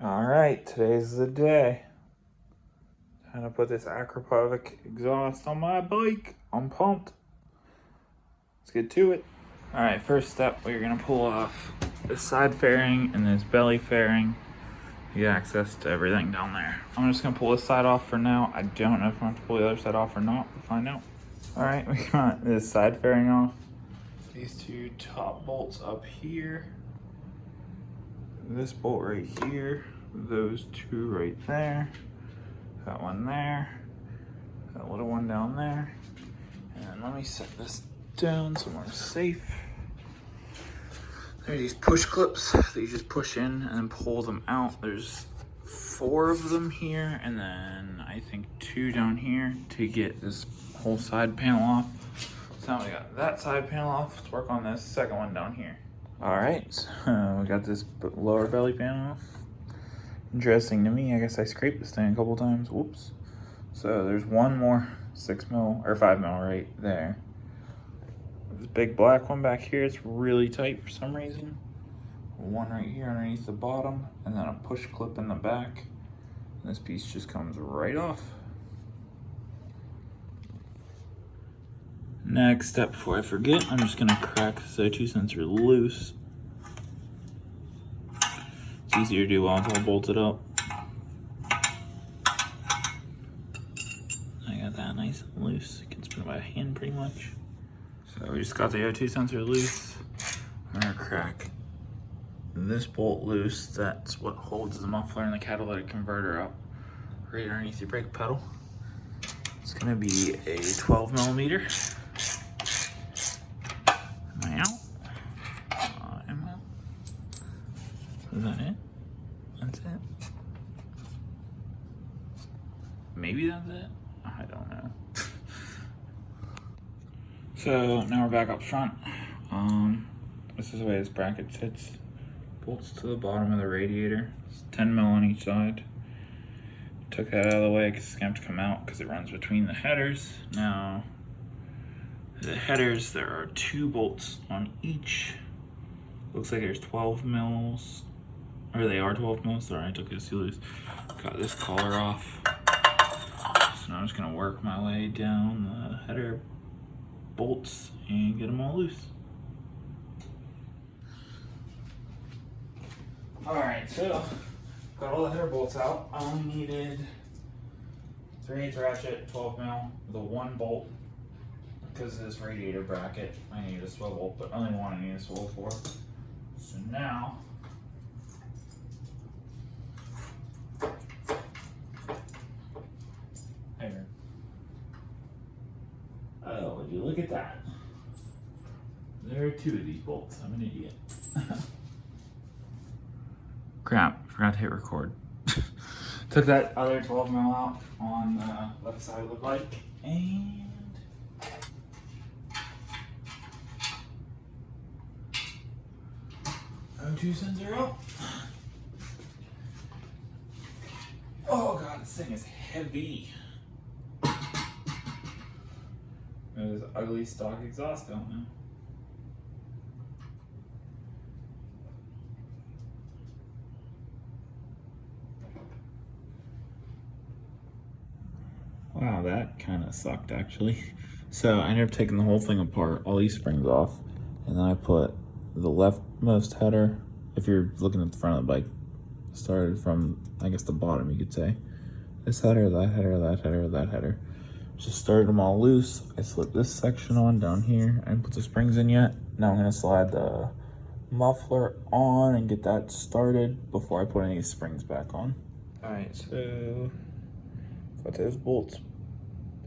All right, today's the day. Time to put this Akrapovic exhaust on my bike. I'm pumped. Let's get to it. All right, first step, we're gonna pull off this side fairing and this belly fairing. You get access to everything down there. I'm just gonna pull this side off for now. I don't know if I'm gonna have to pull the other side off or not. We'll find out. All right, we got this side fairing off. These two top bolts up here. This bolt right here. Those two right there. That one there. That little one down there. And let me set this down somewhere safe. There's these push clips that you just push in and then pull them out. There's 4 of them here, and then I think 2 down here to get this whole side panel off. So now we got that side panel off. Let's work on this second one down here. All right, so we got this lower belly panel off. Interesting to me, I guess I scraped this thing a couple times. Whoops. So there's one more 6 mil or 5 mil right there. This big black one back here, it's really tight for some reason. One right here underneath the bottom, and then a push clip in the back. And this piece just comes right off. Next step, before I forget, I'm just gonna crack this O2 sensor loose. It's easier to do while it's all bolted up. I got that nice and loose. I can spin it by hand pretty much. So we just got the O2 sensor loose. I'm gonna crack this bolt loose. That's what holds the muffler and the catalytic converter up right underneath your brake pedal. It's gonna be a 12 millimeter. Am I out? Am I out? Is that it? That's it? Maybe that's it? I don't know. So now we're back up front. This is the way this bracket sits. Bolts to the bottom of the radiator. It's 10 mil on each side. Took that out of the way because it's gonna have to come out because it runs between the headers. Now, the headers, there are 2 bolts on each. Looks like there's 12 mils, or they are 12 mils. Sorry, I took this too loose. Got this collar off. So now I'm just gonna work my way down the header bolts and get them all loose. All right, so got all the header bolts out. I only needed 3/8 ratchet, 12 mil, the 1 bolt, because of this radiator bracket. I need a swivel, but only one I need a swivel for. So now, here. Oh, would you look at that? There are 2 of these bolts. I'm an idiot. Crap, forgot to hit record. Took that other 12 mil out on the left side of the bike, and O2 sensor up. Oh god, this thing is heavy. There's ugly stock exhaust out now. Wow, that kind of sucked actually. So I ended up taking the whole thing apart, all these springs off, and then I put the leftmost header, if you're looking at the front of the bike, started from, I guess, the bottom, you could say. This header, that header, that header, that header. Just started them all loose. I slipped this section on down here. I didn't put the springs in yet. Now I'm gonna slide the muffler on and get that started before I put any springs back on. All right, so got those bolts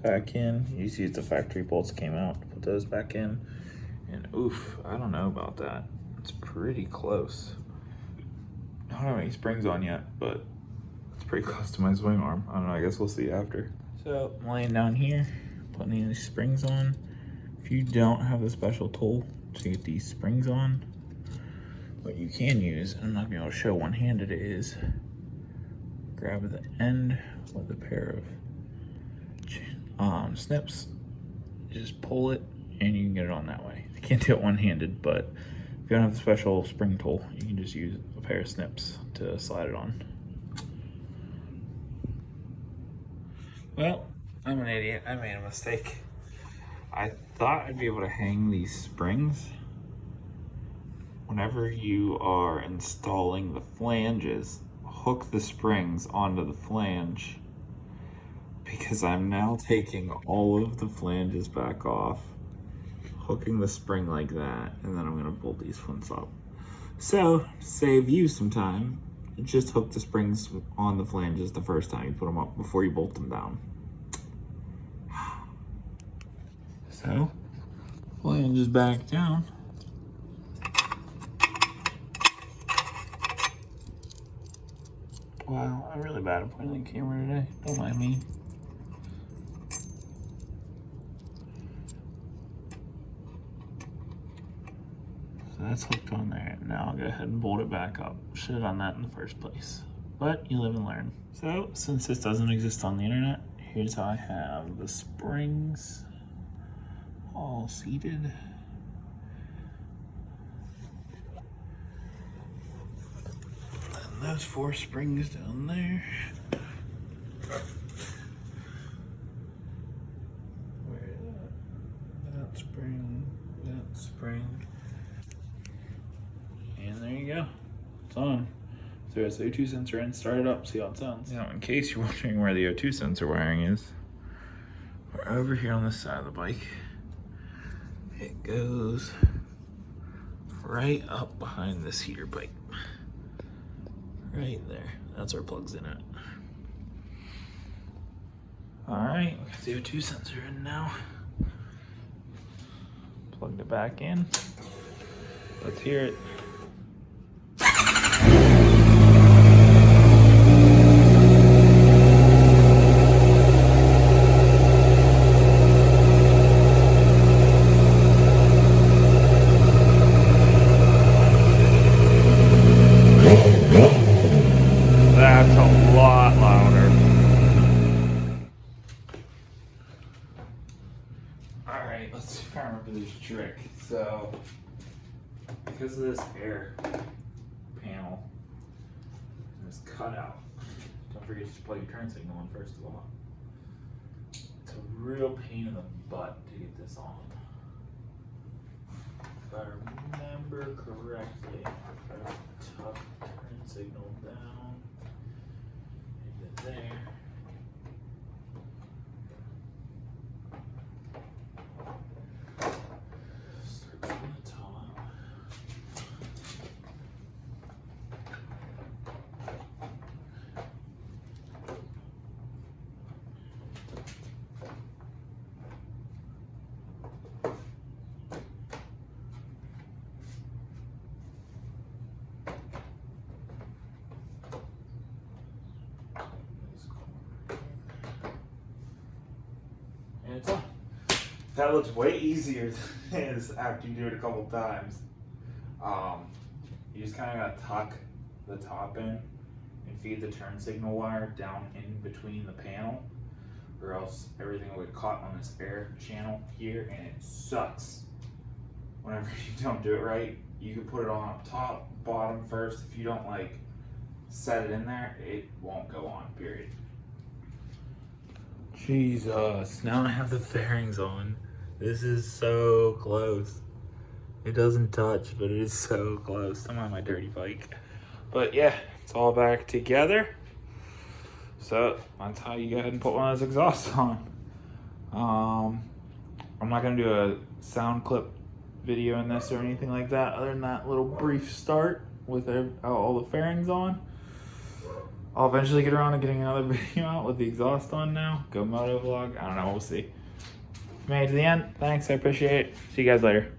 back in. You see the factory bolts came out. Put those back in. And oof, I don't know about that. It's pretty close. I don't have any springs on yet, but it's pretty close to my swing arm. I don't know, I guess we'll see after. So I'm laying down here, putting these springs on. If you don't have a special tool to get these springs on, what you can use, and I'm not gonna be able to show one-handed, is grab the end with a pair of snips, just pull it, and you can get it on that way. I can't do it one-handed, but if you don't have a special spring tool, you can just use a pair of snips to slide it on. Well, I'm an idiot. I made a mistake. I thought I'd be able to hang these springs whenever you are installing the flanges. Hook the springs onto the flange, because I'm now taking all of the flanges back off, hooking the spring like that, and then I'm gonna bolt these ones up. So, to save you some time, just hook the springs on the flanges the first time you put them up before you bolt them down. So, flanges back down. Wow, I'm really bad at pointing the camera today. Don't mind me. So that's hooked on there. Now I'll go ahead and bolt it back up. Should have done that in the first place. But you live and learn. So since this doesn't exist on the internet, here's how I have the springs all seated. And those 4 springs down there. Where is that? That spring, that spring. And there you go. It's on. So it's the O2 sensor in, start it up, see how it sounds. Now, in case you're wondering where the O2 sensor wiring is, we're over here on this side of the bike. It goes right up behind this heater pipe. Right there. That's where it plugs in it. Alright, we got the O2 sensor in now. Plugged it back in. Let's hear it. That's a lot louder. Alright, let's see if I remember this trick. So, because of this air panel and this cutout, don't forget to plug your turn signal in first of all. It's a real pain in the butt to get this on. If I remember correctly, I tuck turn signal down into there. Start from the top. And it's on. That looks way easier than it is after you do it a couple times. You just kind of gotta tuck the top in and feed the turn signal wire down in between the panel, or else everything will get caught on this air channel here, and it sucks whenever you don't do it right. You can put it on up top, bottom first. If you don't like set it in there, it won't go on, period. Jesus, now I have the fairings on. This is so close. It doesn't touch, but it is so close. I'm on my dirty bike. But yeah, it's all back together. So that's how you go ahead and put one of those exhausts on. I'm not gonna do a sound clip video in this or anything like that, other than that little brief start with all the fairings on. I'll eventually get around to getting another video out with the exhaust on now. Go moto vlog. I don't know, we'll see. Made it to the end. Thanks, I appreciate it. See you guys later.